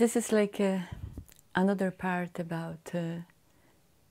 this is like another part about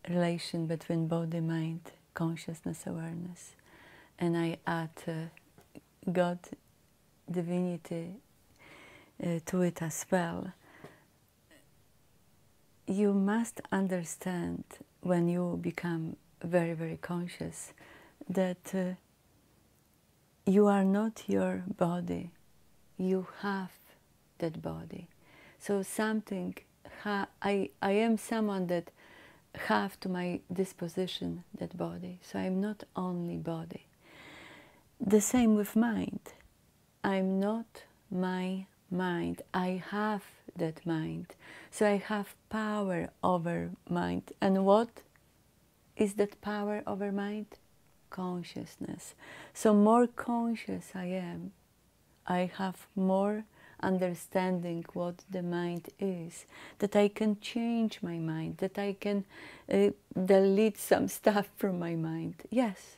relation between body, mind, consciousness, awareness. And I add God, divinity to it as well. You must understand when you become very, very conscious that you are not your body. You have that body. So something, I am someone that have to my disposition that body. So I'm not only body. The same with mind. I'm not my mind. I have that mind. So I have power over mind. And what is that power over mind? Consciousness. So more conscious I am, I have more understanding what the mind is, that I can change my mind, that I can delete some stuff from my mind. Yes,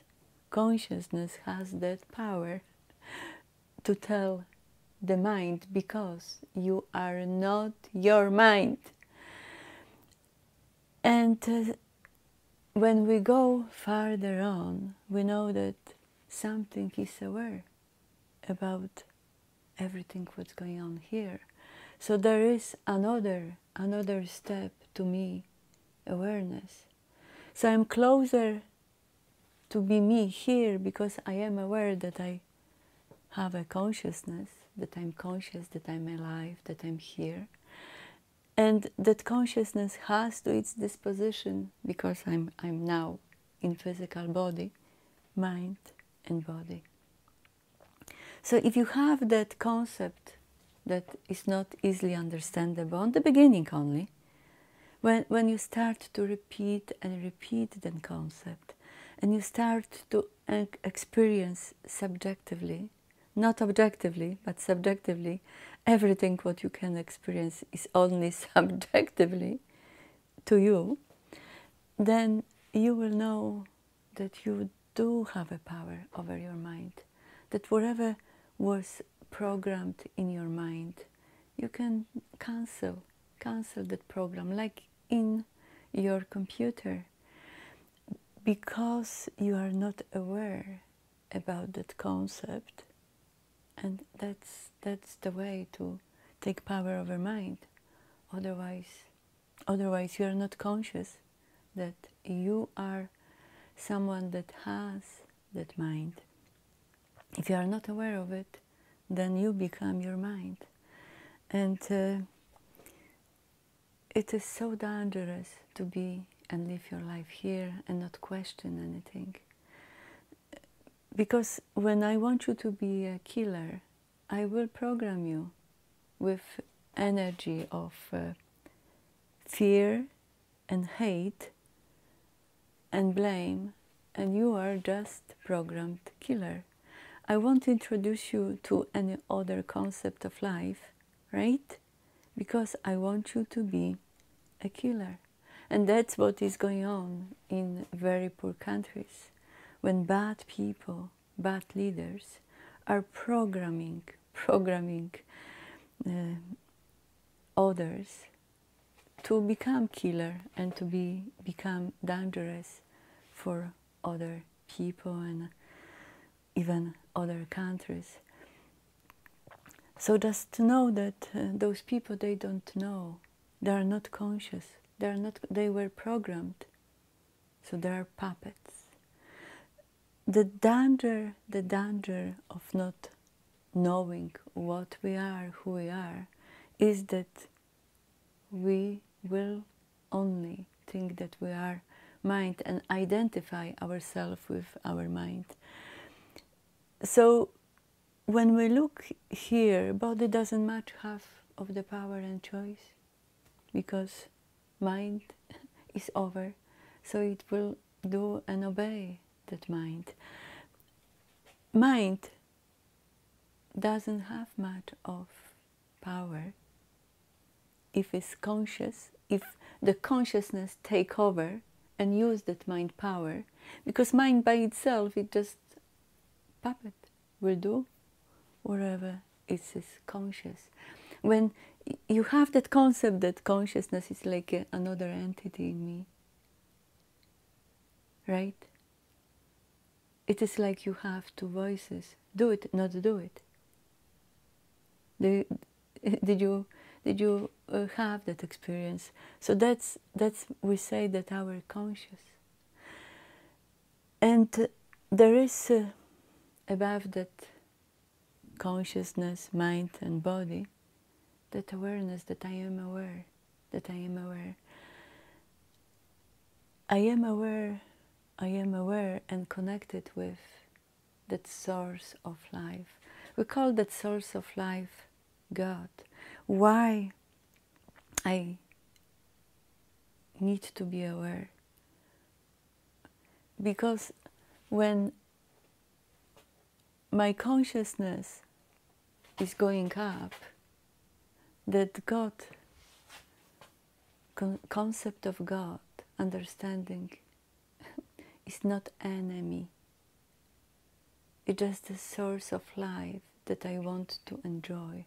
consciousness has that power to tell the mind, because you are not your mind. And when we go farther on, we know that something is aware about everything what's going on here. So there is another step to me, awareness. So I'm closer to be me here because I am aware that I have a consciousness, that I'm conscious, that I'm alive, that I'm here. And that consciousness has to its disposition, because I'm now in physical body, mind and body. So if you have that concept that is not easily understandable, on the beginning only, when you start to repeat and repeat that concept, and you start to experience subjectively, not objectively, but subjectively, everything what you can experience is only subjectively to you, then you will know that you do have a power over your mind, that whatever was programmed in your mind, you can cancel that program, like in your computer, because you are not aware about that concept. And that's the way to take power over mind. Otherwise you are not conscious that you are someone that has that mind. If you are not aware of it, then you become your mind. And it is so dangerous to be and live your life here and not question anything. Because when I want you to be a killer, I will program you with energy of fear and hate and blame, and you are just programmed killer. I won't introduce you to any other concept of life, right? Because I want you to be a killer. And that's what is going on in very poor countries, when bad people, bad leaders are programming others to become killer and to become dangerous for other people and even other countries. So just to know that those people, they don't know, they are not conscious, they were programmed, so they are puppets. The danger of not knowing what we are, who we are, is that we will only think that we are mind and identify ourselves with our mind. So when we look here, body doesn't much have of the power and choice, because mind is over, so it will do and obey that mind. Mind doesn't have much of power if it's conscious, if the consciousness take over and use that mind power, because mind by itself, it just puppet, will do whatever it is conscious. When You have that concept that consciousness is like another entity in me, right? It is like you have two voices. Do it, not do it. Did you have that experience? So that's we say that our conscious, and there is above that consciousness, mind and body, that awareness that I am aware, that I am aware. I am aware, I am aware and connected with that source of life. We call that source of life God. Why I need to be aware? Because when my consciousness is going up, that God, concept of God, understanding, is not enemy. It's just the source of life that I want to enjoy.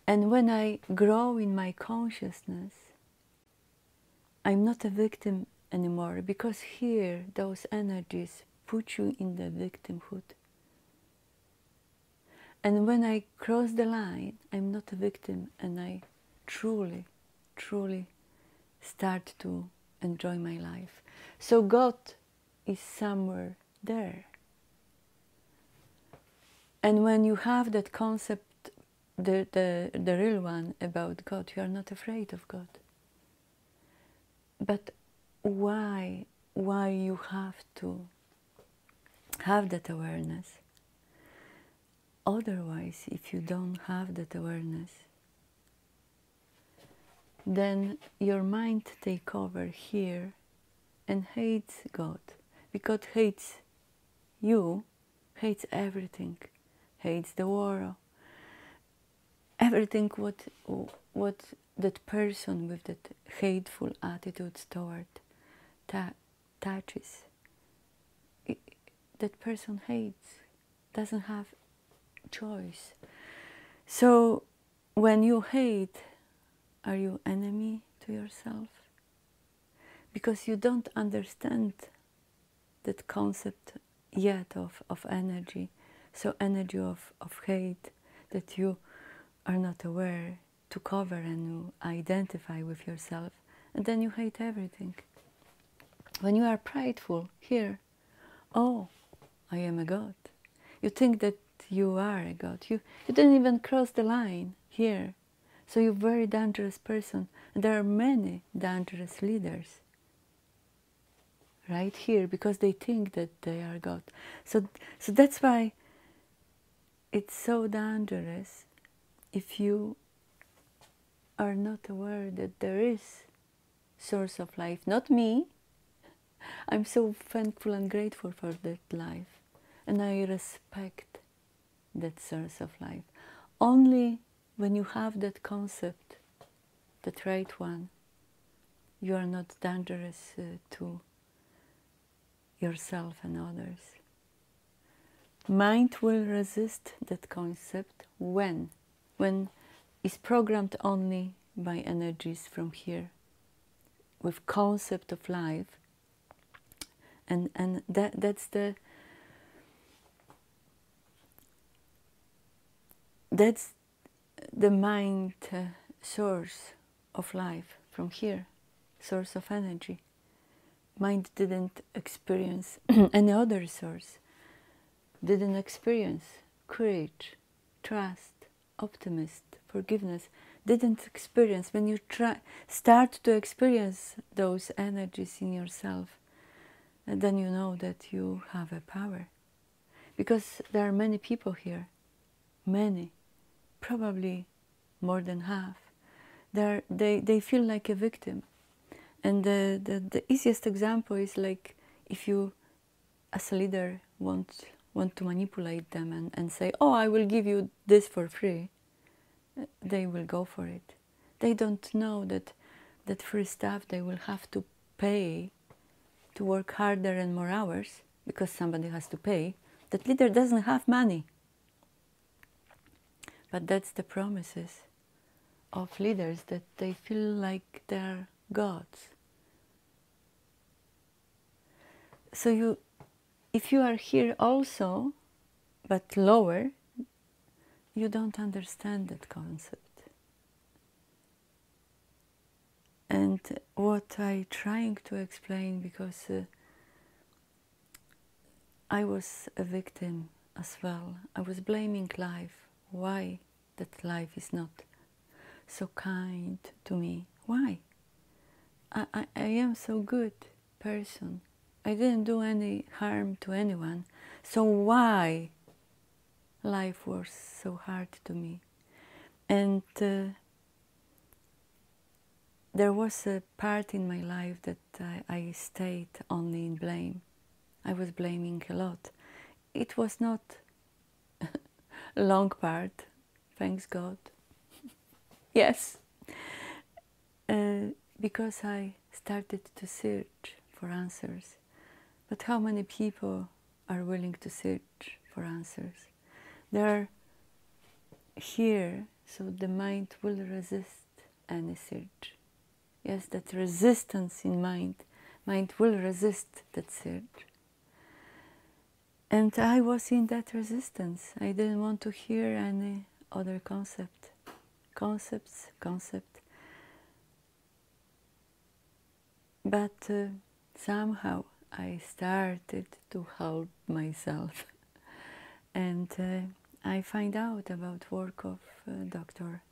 And when I grow in my consciousness, I'm not a victim anymore, because here those energies put you in the victimhood. And when I cross the line, I'm not a victim, and I truly, truly start to enjoy my life. So God is somewhere there. And when you have that concept, the real one about God, you are not afraid of God. But why you have to have that awareness? Otherwise, if you don't have that awareness, then your mind takes over here and hates God. Because hates you, hates everything, hates the world, everything what that person with that hateful attitudes toward touches. That person hates, doesn't have choice. So when you hate, are you enemy to yourself? Because you don't understand that concept yet of energy. So energy of hate that you are not aware to cover and you identify with yourself, and then you hate everything. When you are prideful here, oh, I am a God. You think that you are a God. You didn't even cross the line here. So you're a very dangerous person. And there are many dangerous leaders right here, because they think that they are God. So that's why it's so dangerous if you are not aware that there is source of life, not me. I'm so thankful and grateful for that life, and I respect that source of life. Only when you have that concept, that right one, you are not dangerous to yourself and others. Mind will resist that concept when it's programmed only by energies from here, with concept of life, and that's the mind source of life from here, source of energy. Mind didn't experience any other source, didn't experience courage, trust, optimism, forgiveness, didn't experience. When you start to experience those energies in yourself, and then you know that you have a power. Because there are many people here, many, probably more than half, they feel like a victim. And the easiest example is like if you, as a leader, want to manipulate them and say, oh, I will give you this for free, they will go for it. They don't know that free stuff they will have to pay to work harder and more hours, because somebody has to pay. That leader doesn't have money. But that's the promises of leaders, that they feel like they're gods. So if you are here also, but lower, you don't understand that concept. And what I'm trying to explain, because I was a victim as well. I was blaming life. Why that life is not so kind to me? Why? I am so good person. I didn't do any harm to anyone. So why life was so hard to me? And there was a part in my life that I stayed only in blame. I was blaming a lot. It was not a long part, thanks God. Yes. Because I started to search for answers. But how many people are willing to search for answers? They are here, so the mind will resist any search. Yes, that resistance in mind will resist that search. And I was in that resistance. I didn't want to hear any other concept. Concept. But somehow I started to help myself. And I find out about work of Dr.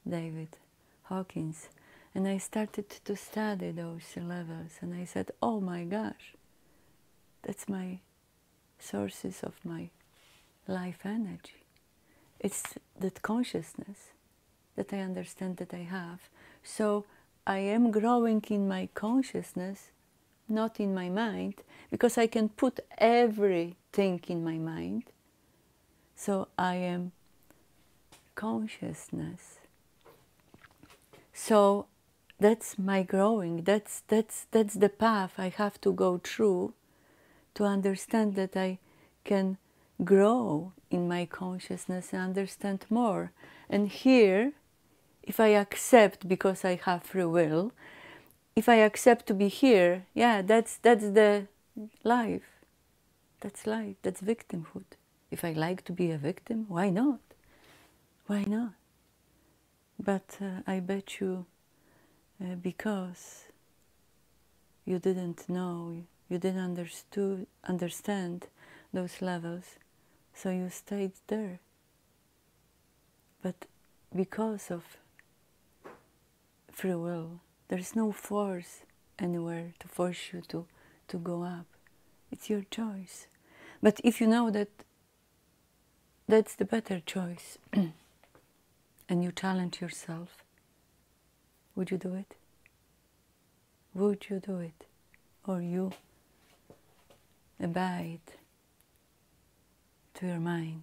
David Hawkins. And I started to study those levels. And I said, oh my gosh, that's my sources of my life energy. It's that consciousness that I understand that I have. So I am growing in my consciousness, not in my mind, because I can put everything in my mind. So I am consciousness. So that's my growing. That's the path I have to go through to understand that I can grow in my consciousness and understand more. And here, if I accept, because I have free will, if I accept to be here, yeah, that's the life. That's life. That's victimhood. If I like to be a victim, why not? Why not? But I bet you, because you didn't know, you didn't understand those levels, so you stayed there. But because of free will, there's no force anywhere to force you to go up. It's your choice. But if you know that that's the better choice, and you challenge yourself, would you do it? Would you do it? Or you abide to your mind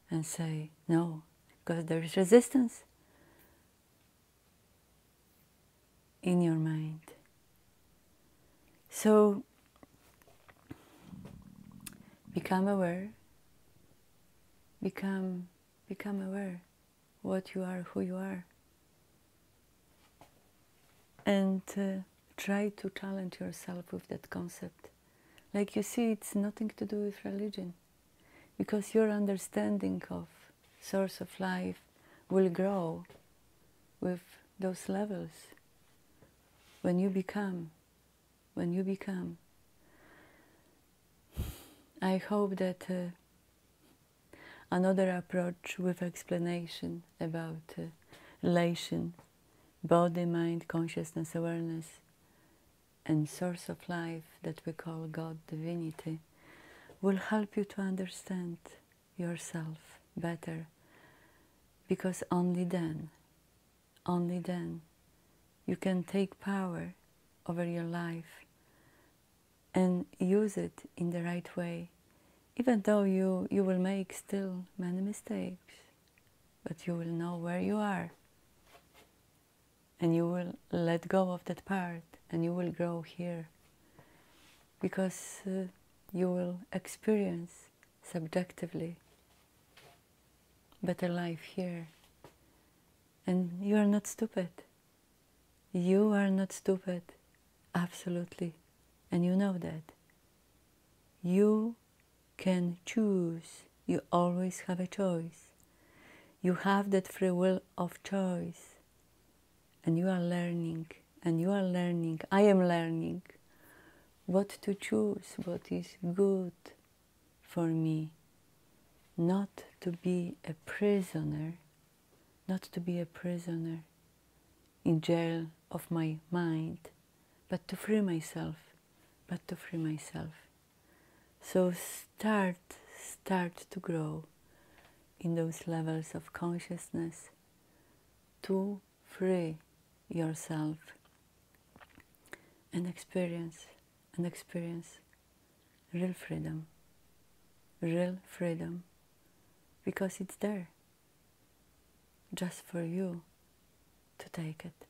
and say no, because there is resistance in your mind. So become aware, become aware what you are, who you are, and try to challenge yourself with that concept. Like you see, it's nothing to do with religion, because your understanding of source of life will grow with those levels when you become. I hope that another approach with explanation about relation, body, mind, consciousness, awareness, and source of life that we call God, divinity, will help you to understand yourself better, because only then you can take power over your life and use it in the right way, even though you will make still many mistakes, but you will know where you are, and you will let go of that part, and you will grow here, because you will experience subjectively better life here. And you are not stupid. You are not stupid, absolutely. And you know that. You can choose. You always have a choice. You have that free will of choice. And you are learning, and you are learning, I am learning what to choose, what is good for me. Not to be a prisoner, not to be a prisoner in jail of my mind, but to free myself, but to free myself. So start to grow in those levels of consciousness to free yourself and experience real freedom, because it's there just for you to take it.